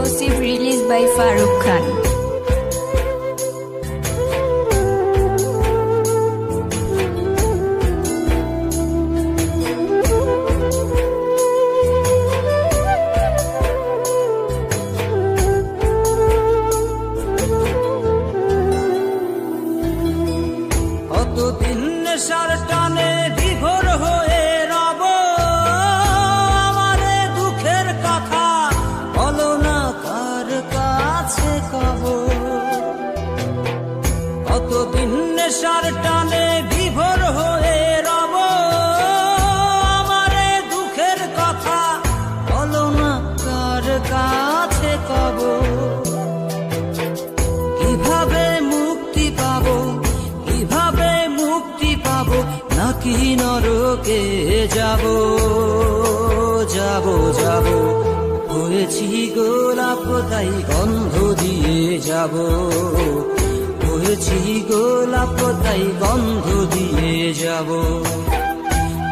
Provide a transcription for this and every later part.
Exclusive release by Farooq Khan. কতদিন নেশার টানে বিভোর হয়ে রব, আমারে দুঃখের কথা বলো না কার কাছে কব। কতদিন নেশার টানে বিভোর হয়ে রব, আমারে দুঃখের কথা বলো না কার কাছে কব। কিভাবে মুক্তি পাবো, কিভাবে মুক্তি পাবো, নাকি নরকে যাব যাব যাব। হয়েছি গোলাপ তাই গন্ধ দিয়ে যাব, হয়েছি গোলাপ তাই গন্ধ দিয়ে যাব,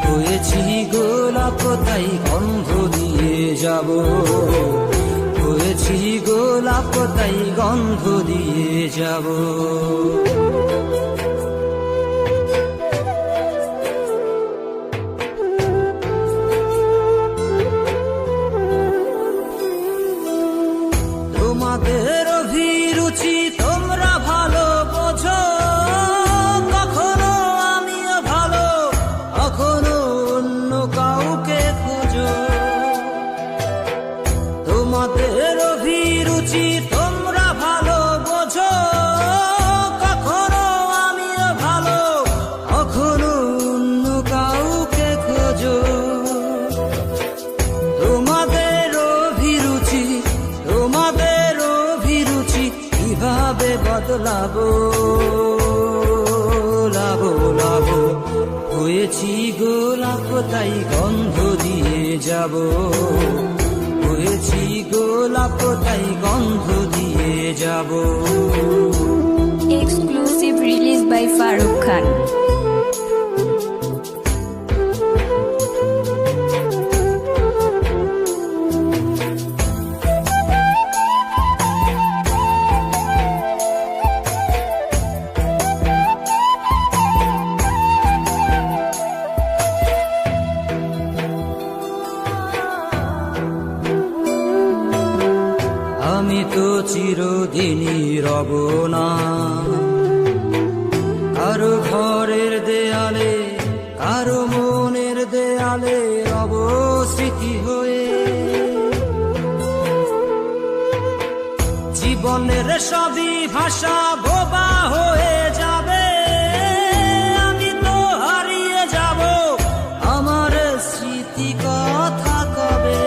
হয়েছি গোলাপ তাই গন্ধ দিয়ে যাব, হয়েছি গোলাপ তাই গন্ধ দিয়ে যাব। তোমাদের অভিরুচি তোমরা ভালো বোঝো, কখনো আমিও ভালো, কখনো অন্য কাউকে খোঁজো। তোমাদের অভিরুচি তোমরা ভালো বোঝো, কখনো আমিও ভালো, কখনো অন্য কাউকে খোঁজো। তোমাদের অভিরুচি, তোমাদের অভিরুচি কিভাবে বদলাবো লাবো লাবো। হয়েছি গোলাপ তাই গন্ধ দিয়ে যাব, হয়েছি গোলাপ তাই গন্ধ দিয়ে যাব। Exclusive release by Farooq Khan. আমি তো চিরদিনই রব না কারো ঘরের দেয়ালে, কারো মনের দেয়ালে রব স্মৃতি হয়ে। জীবনের সবই ভাষা বোবা হয়ে যাবে, আমি তো হারিয়ে যাব, আমার স্মৃতি কথা কবে।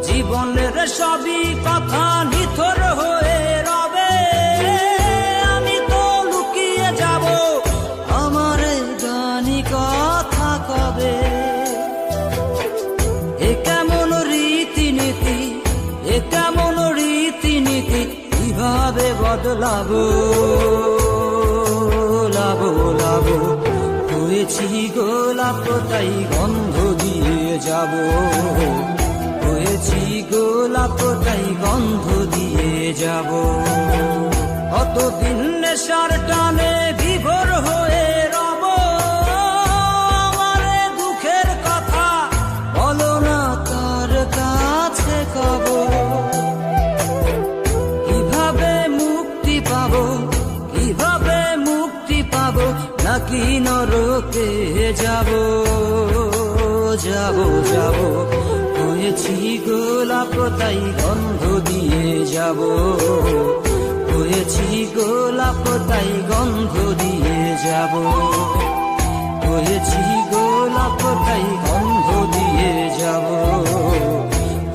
জীবনের সবই কথা নিথর হয়ে রবে, আমি তো লুকিয়ে যাব, আমার গানি কথা কবে। এ কেমন রীতিনীতি, এ কেমন রীতিনীতি, কিভাবে বদলাবো লাবো লাবো। হয়েছি গোলাপ তাই গন্ধ দিয়ে যাব, হয়েছি গোলাপ তাই গন্ধ দিয়ে যাব। কতদিন নেশার টানে বিভোর হয়ে রব, আমারে দুঃখের কথা বলো না কার কাছে কব। কিভাবে মুক্তি পাবো, কিভাবে মুক্তি পাবো, নাকি নরকে যাব যাব যাব। হয়েছি গোলাপ তাই গন্ধ দিয়ে যাব, হয়েছি গোলাপ তাই গন্ধ দিয়ে যাব, হয়েছি গোলাপ তাই গন্ধ দিয়ে যাব,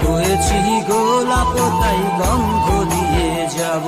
হয়েছি গোলাপ তাই গন্ধ দিয়ে যাব।